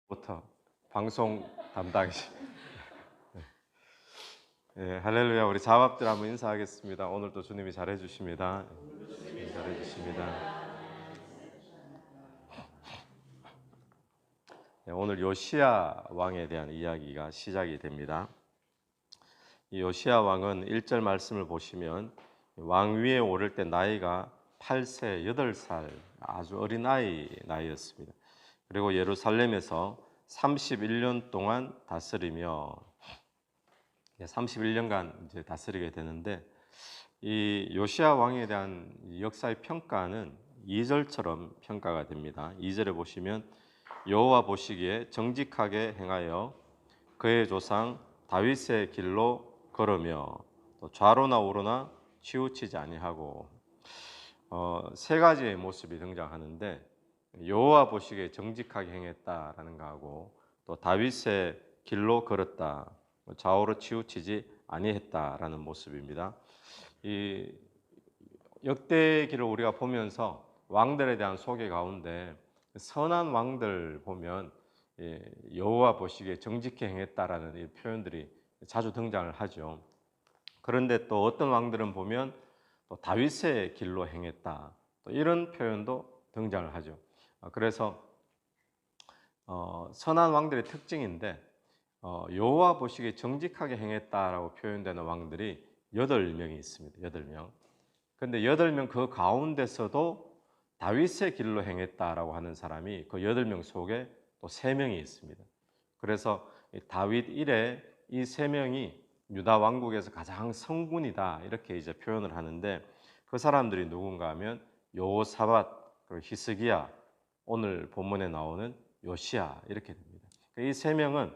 부터 방송 담당이시. 네, 할렐루야. 우리 자밥들 한번 인사하겠습니다. 오늘도 주님이 잘해 주십니다. 잘해 주십니다. 네, 오늘 요시야 왕에 대한 이야기가 시작이 됩니다. 이 요시야 왕은 1절 말씀을 보시면 왕 위에 오를 때 나이가 8세 8살 아주 어린 나이였습니다. 그리고 예루살렘에서 31년 동안 다스리며 31년간 이제 다스리게 되는데, 이 요시야 왕에 대한 역사의 평가는 2절처럼 평가가 됩니다. 2절에 보시면 여호와 보시기에 정직하게 행하여 그의 조상 다윗의 길로 걸으며 또 좌로나 우로나 치우치지 아니하고, 세 가지의 모습이 등장하는데, 여호와 보시기에 정직하게 행했다라는 거하고 또 다윗의 길로 걸었다, 좌우로 치우치지 아니했다라는 모습입니다. 이 역대기를 우리가 보면서 왕들에 대한 소개 가운데 선한 왕들 보면 여호와 보시기에 정직히 행했다라는 이 표현들이 자주 등장을 하죠. 그런데 또 어떤 왕들은 보면 또 다윗의 길로 행했다, 또 이런 표현도 등장을 하죠. 그래서 선한 왕들의 특징인데, 여호와 보시기에 정직하게 행했다라고 표현되는 왕들이 8명이 있습니다. 8명. 근데 8명 그 가운데서도 다윗의 길로 행했다라고 하는 사람이 그 8명 속에 또 3명이 있습니다. 그래서 다윗 이래 이 3명이 유다 왕국에서 가장 성군이다, 이렇게 이제 표현을 하는데, 그 사람들이 누군가 하면 여호사밧, 그리고 히스기야, 오늘 본문에 나오는 요시야, 이렇게 됩니다. 이 3명은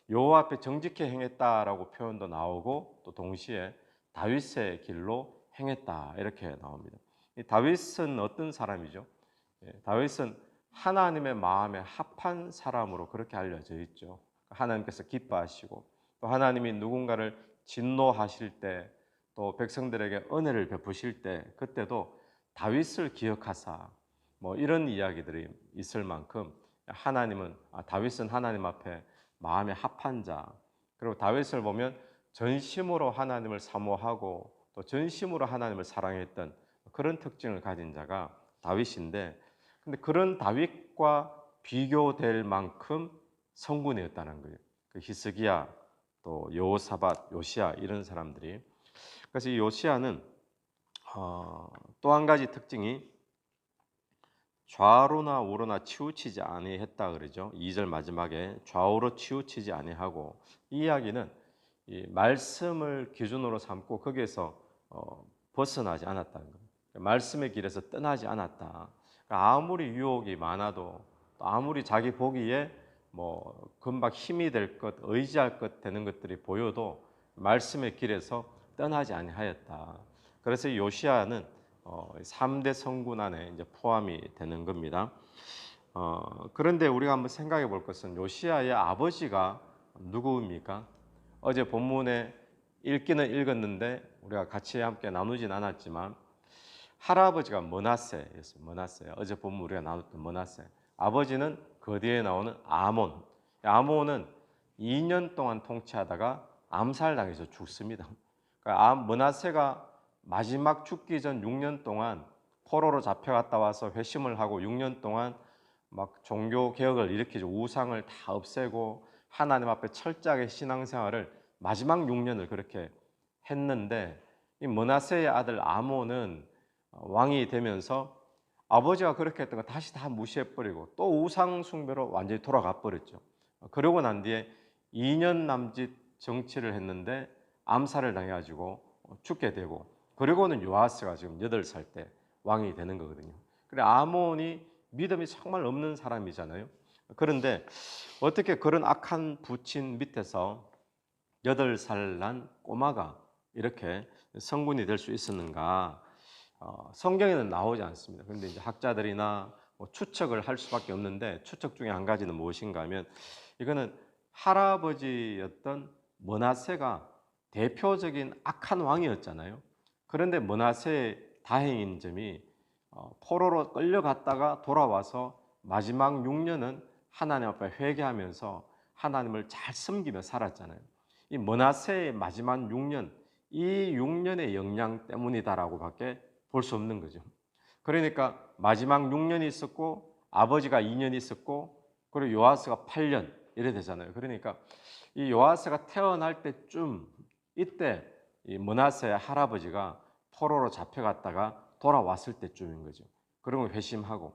여호와 앞에 정직히 행했다라고 표현도 나오고 또 동시에 다윗의 길로 행했다, 이렇게 나옵니다. 이 다윗은 어떤 사람이죠? 다윗은 하나님의 마음에 합한 사람으로 그렇게 알려져 있죠. 하나님께서 기뻐하시고 또 하나님이 누군가를 진노하실 때, 또 백성들에게 은혜를 베푸실 때 그때도 다윗을 기억하사, 뭐 이런 이야기들이 있을 만큼 다윗은 하나님 앞에 마음에 합한 자, 그리고 다윗을 보면 전심으로 하나님을 사모하고 또 전심으로 하나님을 사랑했던 그런 특징을 가진 자가 다윗인데, 근데 그런 다윗과 비교될 만큼 성군이었다는 거예요. 그 히스기야, 또 여호사밧, 요시야, 이런 사람들이. 그래서 이 요시야는 또 한 가지 특징이 좌로나 우로나 치우치지 아니했다 그러죠. 2절 마지막에 좌우로 치우치지 아니하고, 이 이야기는 이 말씀을 기준으로 삼고 거기에서 벗어나지 않았다는 거예요. 말씀의 길에서 떠나지 않았다. 그러니까 아무리 유혹이 많아도, 아무리 자기 보기에 뭐 금방 힘이 될 것, 의지할 것 되는 것들이 보여도 말씀의 길에서 떠나지 아니하였다. 그래서 이 요시야는 3대 성군 안에 이제 포함이 되는 겁니다. 그런데 우리가 한번 생각해 볼 것은 요시야의 아버지가 누구입니까? 어제 본문에 읽기는 읽었는데 우리가 같이 함께 나누진 않았지만 할아버지가 므낫세였어요. 므낫세. 어제 본문 우리가 나눴던 므낫세. 아버지는 그 뒤에 나오는 아몬. 아몬은 2년 동안 통치하다가 암살당해서 죽습니다. 그러니까 므낫세가 마지막 죽기 전 6년 동안 포로로 잡혀갔다 와서 회심을 하고 6년 동안 막 종교 개혁을 일으키죠. 우상을 다 없애고 하나님 앞에 철저하게 신앙생활을 마지막 6년을 그렇게 했는데, 이 므낫세의 아들 아몬은 왕이 되면서 아버지가 그렇게 했던 거 다시 다 무시해버리고 또 우상 숭배로 완전히 돌아가 버렸죠. 그러고 난 뒤에 2년 남짓 정치를 했는데 암살을 당해가지고 죽게 되고, 그리고는 요아스가 지금 8살 때 왕이 되는 거거든요. 그래, 아몬이 믿음이 정말 없는 사람이잖아요. 그런데 어떻게 그런 악한 부친 밑에서 8살 난 꼬마가 이렇게 성군이 될 수 있었는가? 성경에는 나오지 않습니다. 그런데 이제 학자들이나 뭐 추측을 할 수밖에 없는데, 추측 중에 한 가지는 무엇인가 하면, 이거는 할아버지였던 므낫세가 대표적인 악한 왕이었잖아요. 그런데 므낫세의 다행인 점이 포로로 끌려갔다가 돌아와서 마지막 6년은 하나님 앞에 회개하면서 하나님을 잘 섬기며 살았잖아요. 이 므낫세의 마지막 6년, 이 6년의 영향 때문이다라고밖에 볼 수 없는 거죠. 그러니까 마지막 6년이 있었고 아버지가 2년 있었고 그리고 요아스가 8년 이래 되잖아요. 그러니까 이 요아스가 태어날 때쯤 이때 이 므낫세의 할아버지가 포로로 잡혀갔다가 돌아왔을 때쯤인 거죠. 그러면 회심하고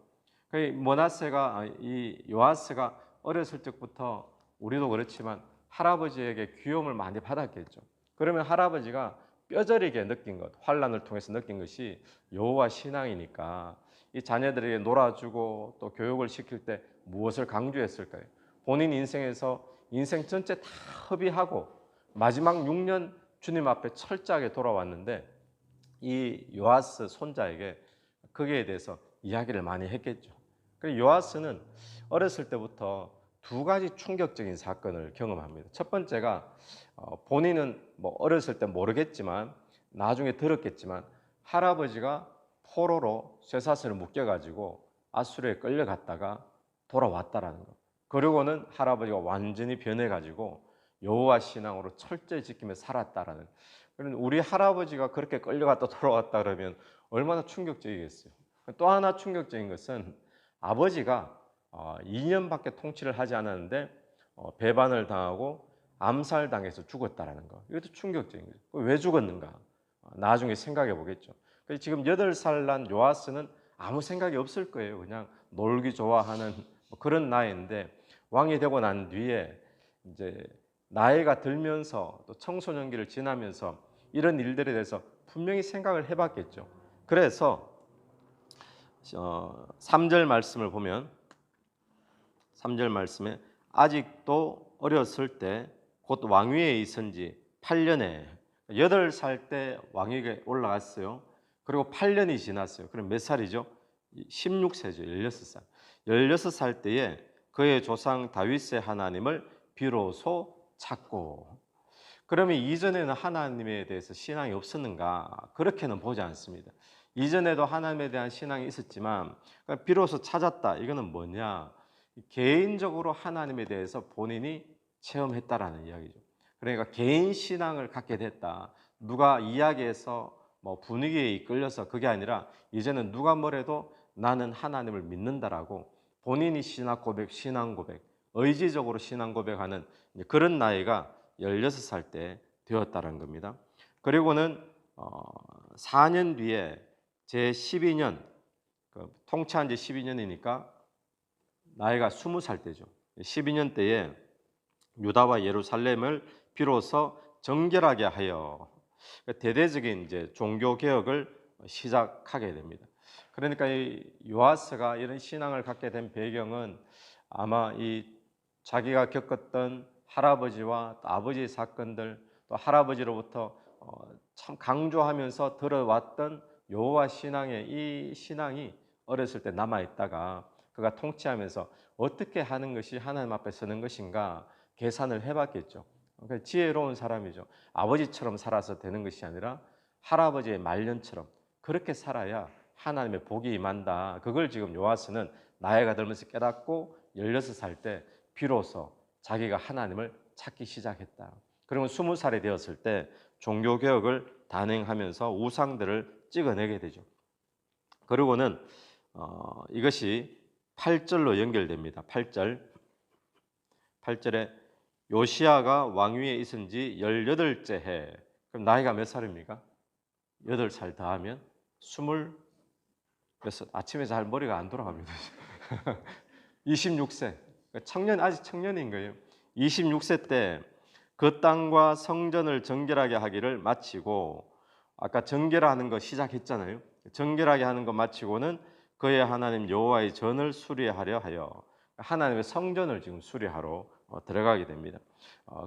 그 므낫세가 이 요아스가 어렸을 적부터 우리도 그렇지만 할아버지에게 귀여움을 많이 받았겠죠. 그러면 할아버지가 뼈저리게 느낀 것, 환란을 통해서 느낀 것이 여호와 신앙이니까 이 자녀들에게 놀아주고 또 교육을 시킬 때 무엇을 강조했을까요? 본인 인생에서 인생 전체 다 허비하고 마지막 6년 주님 앞에 철저하게 돌아왔는데 이 요아스 손자에게 거기에 대해서 이야기를 많이 했겠죠. 그리고 요아스는 어렸을 때부터 두 가지 충격적인 사건을 경험합니다. 첫 번째가 본인은 뭐 어렸을 때 모르겠지만 나중에 들었겠지만 할아버지가 포로로 쇠사슬을 묶여가지고 아수르에 끌려갔다가 돌아왔다라는 거. 그리고는 할아버지가 완전히 변해가지고 여호와 신앙으로 철저히 지키며 살았다라는. 그런데 우리 할아버지가 그렇게 끌려갔다 돌아왔다 그러면 얼마나 충격적이겠어요. 또 하나 충격적인 것은 아버지가 2년밖에 통치를 하지 않았는데 배반을 당하고 암살당해서 죽었다라는 거. 이것도 충격적인 거죠. 왜 죽었는가? 나중에 생각해 보겠죠. 지금 8살 난 요아스는 아무 생각이 없을 거예요. 그냥 놀기 좋아하는 그런 나이인데 왕이 되고 난 뒤에 이제 나이가 들면서 또 청소년기를 지나면서 이런 일들에 대해서 분명히 생각을 해봤겠죠. 그래서 3절 말씀을 보면 3절 말씀에 아직도 어렸을 때 곧 왕위에 있은 지 8년에 8살 때 왕위에 올라갔어요. 그리고 8년이 지났어요. 그럼 몇 살이죠? 16세죠. 16살. 16살 때에 그의 조상 다윗의 하나님을 비로소 찾고. 그러면 이전에는 하나님에 대해서 신앙이 없었는가? 그렇게는 보지 않습니다. 이전에도 하나님에 대한 신앙이 있었지만 비로소 찾았다. 이거는 뭐냐? 개인적으로 하나님에 대해서 본인이 체험했다라는 이야기죠. 그러니까 개인 신앙을 갖게 됐다. 누가 이야기해서 뭐 분위기에 이끌려서 그게 아니라 이제는 누가 뭐래도 나는 하나님을 믿는다라고 본인이 신앙 고백, 의지적으로 신앙 고백하는 그런 나이가 16살 때 되었다는 겁니다. 그리고는 4년 뒤에 제 12년, 통치한 지 12년이니까 나이가 20살 때죠. 12년 때에 유다와 예루살렘을 비로소 정결하게 하여 대대적인 이제 종교 개혁을 시작하게 됩니다. 그러니까 이 요아스가 이런 신앙을 갖게 된 배경은 아마 이 자기가 겪었던 할아버지와 아버지의 사건들, 또 할아버지로부터 참 강조하면서 들어왔던 여호와 신앙의 이 신앙이 어렸을 때 남아 있다가 그가 통치하면서 어떻게 하는 것이 하나님 앞에 서는 것인가 계산을 해봤겠죠. 그러니까 지혜로운 사람이죠. 아버지처럼 살아서 되는 것이 아니라 할아버지의 말년처럼 그렇게 살아야 하나님의 복이 임한다. 그걸 지금 요아스는 나이가 들면서 깨닫고 16살 때 비로소 자기가 하나님을 찾기 시작했다. 그리고 20살이 되었을 때 종교개혁을 단행하면서 우상들을 찍어내게 되죠. 그리고는 이것이 8절로 연결됩니다. 8절에 요시야가 왕위에 있은 지 18째 해. 그럼 나이가 몇 살입니까? 8살 더하면 20 아침에 잘 머리가 안 돌아갑니다. 26세. 청년, 아직 청년인 거예요. 26세 때 그 땅과 성전을 정결하게 하기를 마치고, 아까 정결하는 거 시작했잖아요. 정결하게 하는 거 마치고는 그의 하나님 여호와의 전을 수리하려 하여 하나님의 성전을 지금 수리하러 들어가게 됩니다.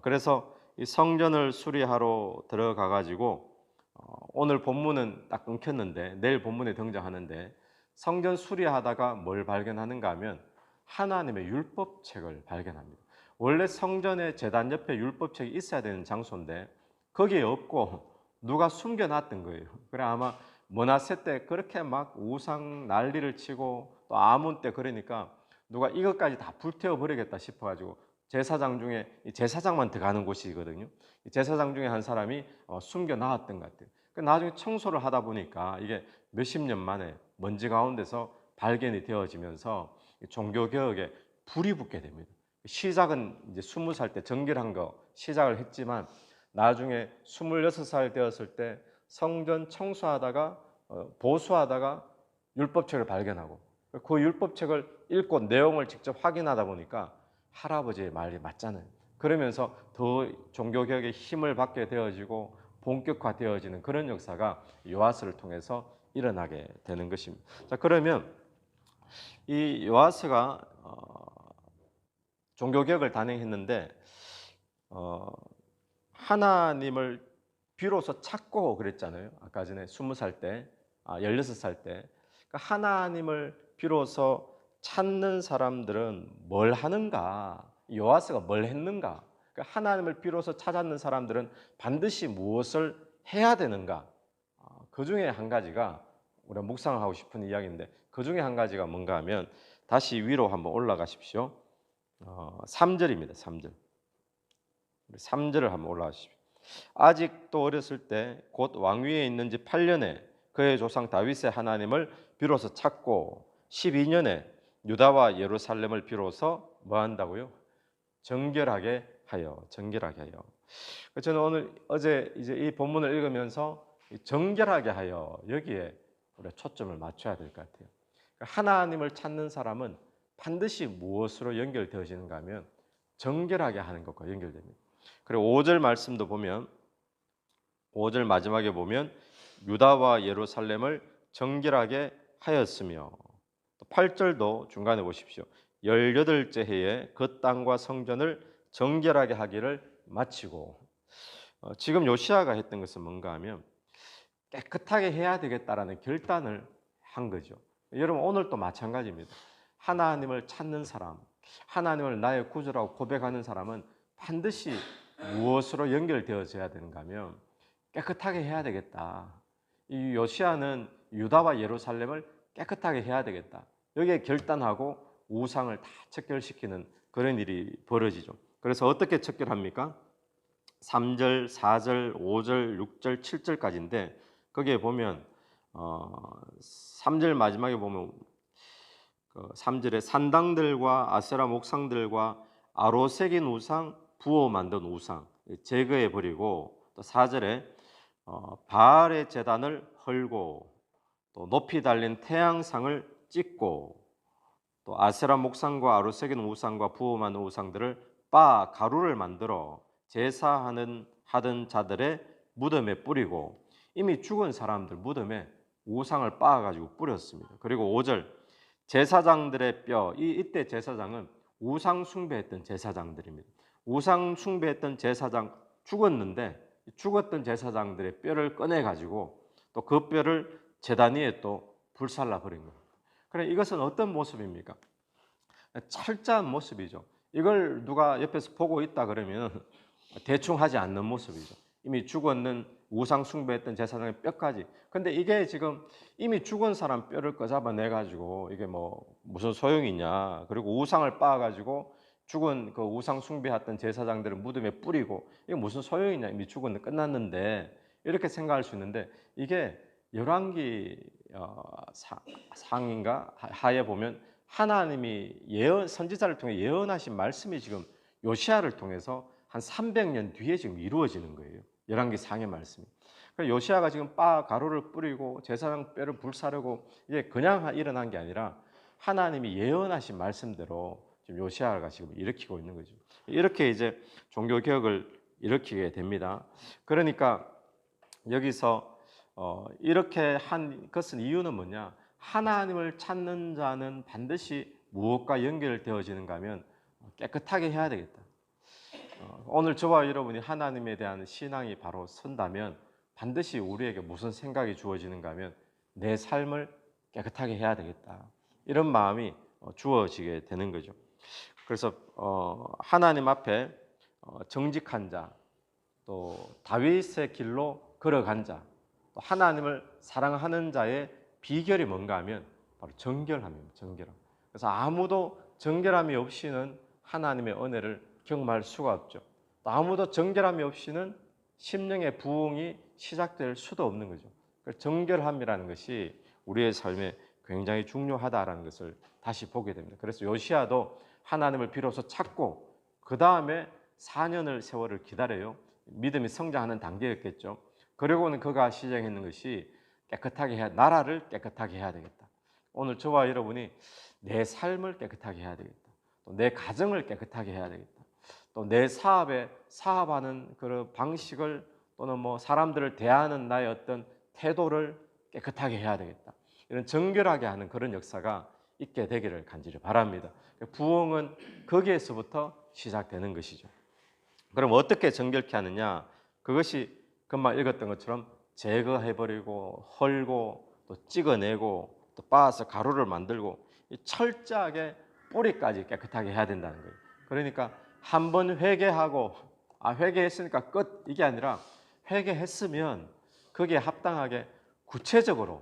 그래서 이 성전을 수리하러 들어가 가지고 오늘 본문은 딱 끊겼는데 내일 본문에 등장하는데 성전 수리하다가 뭘 발견하는가 하면 하나님의 율법책을 발견합니다. 원래 성전의 제단 옆에 율법책이 있어야 되는 장소인데 거기에 없고 누가 숨겨놨던 거예요. 그래 아마 므낫세 때 그렇게 막 우상 난리를 치고 또 아몬 때 그러니까 누가 이것까지 다 불태워 버리겠다 싶어가지고 제사장 중에 제사장만 들어가는 곳이거든요. 제사장 중에 한 사람이 숨겨 놨던 것 같아요. 나중에 청소를 하다 보니까 이게 몇십 년 만에 먼지 가운데서 발견이 되어지면서 종교 개혁에 불이 붙게 됩니다. 시작은 이제 20살 때 정결한 거 시작을 했지만 나중에 26살 되었을 때 성전 청소하다가 보수하다가 율법책을 발견하고 그 율법책을 읽고 내용을 직접 확인하다 보니까 할아버지의 말이 맞잖아요. 그러면서 더 종교개혁에 힘을 받게 되어지고 본격화되어지는 그런 역사가 요아스를 통해서 일어나게 되는 것입니다. 자, 그러면 이 요아스가 종교개혁을 단행했는데 하나님을 비로소 찾고 그랬잖아요. 아까 전에 20살 때, 16살 때. 그러니까 하나님을 비로소 찾는 사람들은 뭘 하는가? 요아스가 뭘 했는가? 그러니까 하나님을 비로소 찾았는 사람들은 반드시 무엇을 해야 되는가? 그 중에 한 가지가 우리가 묵상을 하고 싶은 이야기인데 그 중에 한 가지가 뭔가 하면 다시 위로 한번 올라가십시오. 3절입니다. 3절. 3절을 한번 올라가십시오. 아직도 어렸을 때 곧 왕위에 있는 지 8년에 그의 조상 다윗의 하나님을 비로소 찾고 12년에 유다와 예루살렘을 비로소 뭐 한다고요? 정결하게 하여. 저는 어제 이제 이 본문을 읽으면서 정결하게 하여 여기에 우리가 초점을 맞춰야 될 것 같아요. 하나님을 찾는 사람은 반드시 무엇으로 연결되어지는가 하면 정결하게 하는 것과 연결됩니다. 그리고 5절 말씀도 보면 5절 마지막에 보면 유다와 예루살렘을 정결하게 하였으며 8절도 중간에 보십시오. 18째 해에 그 땅과 성전을 정결하게 하기를 마치고 지금 요시아가 했던 것은 뭔가 하면 깨끗하게 해야 되겠다라는 결단을 한 거죠. 여러분 오늘도 마찬가지입니다. 하나님을 찾는 사람, 하나님을 나의 구주라고 고백하는 사람은 반드시 무엇으로 연결되어져야 되는가 하면 깨끗하게 해야 되겠다. 이 요시아는 유다와 예루살렘을 깨끗하게 해야 되겠다. 여기에 결단하고 우상을 다 척결시키는 그런 일이 벌어지죠. 그래서 어떻게 척결합니까? 3절, 4절, 5절, 6절, 7절까지인데 거기에 보면 3절 마지막에 보면 3절에 산당들과 아세라 목상들과 아로 새긴 우상, 부어 만든 우상 제거해 버리고 또 4절에 바알의 제단을 헐고 또 높이 달린 태양상을 찍고 또 아세라 목상과 아로 새긴 우상과 부어 만든 우상들을 빻아 가루를 만들어 제사하는 하던 자들의 무덤에 뿌리고 이미 죽은 사람들 무덤에 우상을 빻아 가지고 뿌렸습니다. 그리고 5절 제사장들의 뼈 이때 제사장은 우상 숭배했던 제사장들입니다. 우상 숭배했던 제사장 죽었는데 죽었던 제사장들의 뼈를 꺼내 가지고 또 그 뼈를 제단 위에 또 불살라 버린 겁니다. 그래 이것은 어떤 모습입니까? 철저한 모습이죠. 이걸 누가 옆에서 보고 있다 그러면 대충 하지 않는 모습이죠. 이미 죽었는 우상 숭배했던 제사장의 뼈까지. 근데 이게 지금 이미 죽은 사람 뼈를 꺼잡아내 가지고 이게 뭐 무슨 소용이 있냐. 그리고 우상을 빻아 가지고 죽은 그 우상 숭배했던 제사장들을 무덤에 뿌리고 이게 무슨 소용이 있냐. 이미 죽었는데 끝났는데 이렇게 생각할 수 있는데 이게 열왕기 상인가 하에 보면 하나님이 선지자를 통해 예언하신 말씀이 지금 요시아를 통해서 한 300년 뒤에 지금 이루어지는 거예요. 열왕기 상의 말씀이. 그러니까 요시아가 지금 가루를 뿌리고 제사장 뼈를 불사르고 이게 그냥 일어난 게 아니라 하나님이 예언하신 말씀대로 지금 요시아가 지금 일으키고 있는 거죠. 이렇게 이제 종교 개혁을 일으키게 됩니다. 그러니까 여기서 이렇게 한 것은 이유는 뭐냐? 하나님을 찾는 자는 반드시 무엇과 연결되어지는가 하면 깨끗하게 해야 되겠다. 오늘 저와 여러분이 하나님에 대한 신앙이 바로 선다면 반드시 우리에게 무슨 생각이 주어지는가 하면 내 삶을 깨끗하게 해야 되겠다. 이런 마음이 주어지게 되는 거죠. 그래서 하나님 앞에 정직한 자, 또 다윗의 길로 걸어간 자, 또 하나님을 사랑하는 자의 비결이 뭔가 하면 바로 정결함입니다. 정결함. 그래서 아무도 정결함이 없이는 하나님의 은혜를 경험할 수가 없죠. 또 아무도 정결함이 없이는 심령의 부흥이 시작될 수도 없는 거죠. 정결함이라는 것이 우리의 삶에 굉장히 중요하다라는 것을 다시 보게 됩니다. 그래서 요시야도 하나님을 비로소 찾고 그 다음에 4년을 세월을 기다려요. 믿음이 성장하는 단계였겠죠. 그리고는 그가 시작했는 것이 깨끗하게 해야, 나라를 깨끗하게 해야 되겠다. 오늘 저와 여러분이 내 삶을 깨끗하게 해야 되겠다. 또 내 가정을 깨끗하게 해야 되겠다. 또 내 사업에 사업하는 그런 방식을 또는 뭐 사람들을 대하는 나의 어떤 태도를 깨끗하게 해야 되겠다. 이런 정결하게 하는 그런 역사가 있게 되기를 간절히 바랍니다. 부흥은 거기에서부터 시작되는 것이죠. 그럼 어떻게 정결케 하느냐? 그것이 금방 읽었던 것처럼 제거해버리고 헐고 또 찍어내고 또 빻아서 가루를 만들고 철저하게 뿌리까지 깨끗하게 해야 된다는 거예요. 그러니까 한번 회개하고 회개했으니까 끝 이게 아니라 회개했으면 거기에 합당하게 구체적으로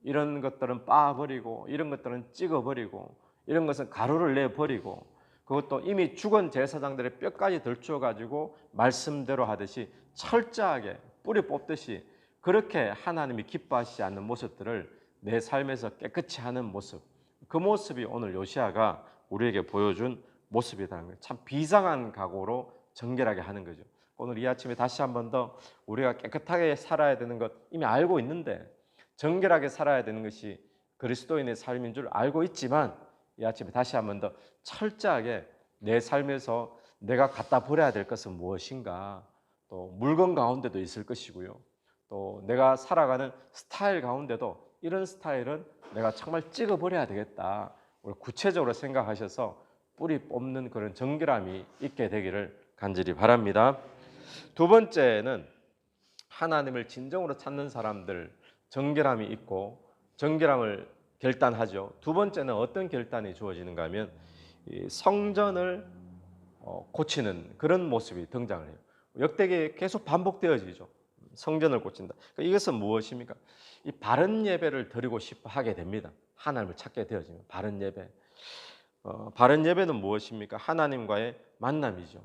이런 것들은 빻아버리고 이런 것들은 찍어버리고 이런 것은 가루를 내버리고 그것도 이미 죽은 제사장들의 뼈까지 덜추어가지고 말씀대로 하듯이 철저하게 뿌리 뽑듯이 그렇게 하나님이 기뻐하시지 않는 모습들을 내 삶에서 깨끗이 하는 모습, 그 모습이 오늘 요시야가 우리에게 보여준 모습이라는 거예요. 참 비상한 각오로 정결하게 하는 거죠. 오늘 이 아침에 다시 한 번 더 우리가 깨끗하게 살아야 되는 것 이미 알고 있는데 정결하게 살아야 되는 것이 그리스도인의 삶인 줄 알고 있지만 이 아침에 다시 한 번 더 철저하게 내 삶에서 내가 갖다 버려야 될 것은 무엇인가, 또 물건 가운데도 있을 것이고요, 또 내가 살아가는 스타일 가운데도 이런 스타일은 내가 정말 찍어버려야 되겠다, 구체적으로 생각하셔서 뿌리 뽑는 그런 정결함이 있게 되기를 간절히 바랍니다. 두 번째는 하나님을 진정으로 찾는 사람들, 정결함이 있고 정결함을 결단하죠. 두 번째는 어떤 결단이 주어지는가 하면 성전을 고치는 그런 모습이 등장을 해요. 역대기에 계속 반복되어지죠. 성전을 고친다. 그러니까 이것은 무엇입니까? 이 바른 예배를 드리고 싶어 하게 됩니다. 하나님을 찾게 되어지면 바른 예배. 바른 예배는 무엇입니까? 하나님과의 만남이죠.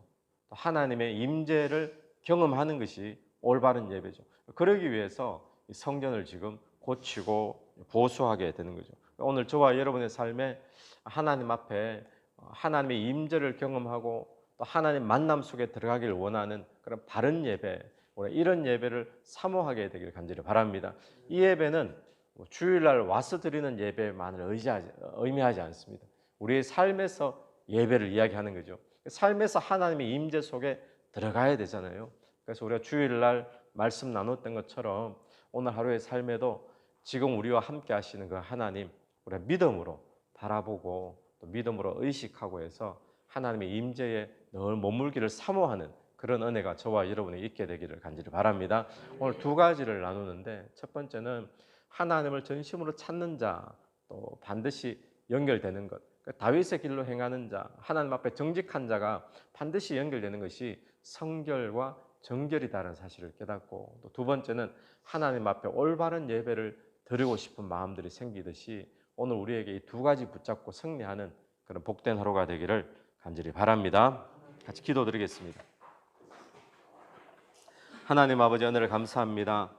하나님의 임재를 경험하는 것이 올바른 예배죠. 그러기 위해서 성전을 지금 고치고 보수하게 되는 거죠. 오늘 저와 여러분의 삶에 하나님 앞에 하나님의 임재를 경험하고 또 하나님 만남 속에 들어가길 원하는 그런 바른 예배, 이런 예배를 사모하게 되길 간절히 바랍니다. 이 예배는 주일날 와서 드리는 예배만을 의미하지 않습니다. 우리의 삶에서 예배를 이야기하는 거죠. 삶에서 하나님의 임재 속에 들어가야 되잖아요. 그래서 우리가 주일날 말씀 나눴던 것처럼 오늘 하루의 삶에도 지금 우리와 함께 하시는 그 하나님, 우리가 믿음으로 바라보고 또 믿음으로 의식하고 해서 하나님의 임재에 늘 머물기를 사모하는 그런 은혜가 저와 여러분이 있게 되기를 간절히 바랍니다. 오늘 두 가지를 나누는데 첫 번째는 하나님을 전심으로 찾는 자, 또 반드시 연결되는 것. 다윗의 길로 행하는 자, 하나님 앞에 정직한 자가 반드시 연결되는 것이 성결과 정결이다라는 사실을 깨닫고, 또 두 번째는 하나님 앞에 올바른 예배를 드리고 싶은 마음들이 생기듯이 오늘 우리에게 이 두 가지 붙잡고 승리하는 그런 복된 하루가 되기를 간절히 바랍니다. 같이 기도드리겠습니다. 하나님 아버지, 은혜를 감사합니다.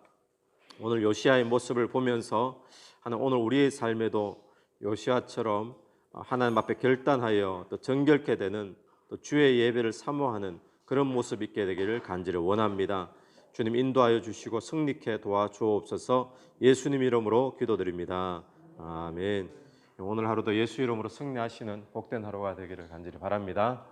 오늘 요시야의 모습을 보면서 오늘 우리의 삶에도 요시야처럼 하나님 앞에 결단하여 또 정결케 되는, 또 주의 예배를 사모하는 그런 모습 있게 되기를 간절히 원합니다. 주님 인도하여 주시고 승리케 도와주옵소서. 예수님 이름으로 기도드립니다. 아멘. 오늘 하루도 예수 이름으로 승리하시는 복된 하루가 되기를 간절히 바랍니다.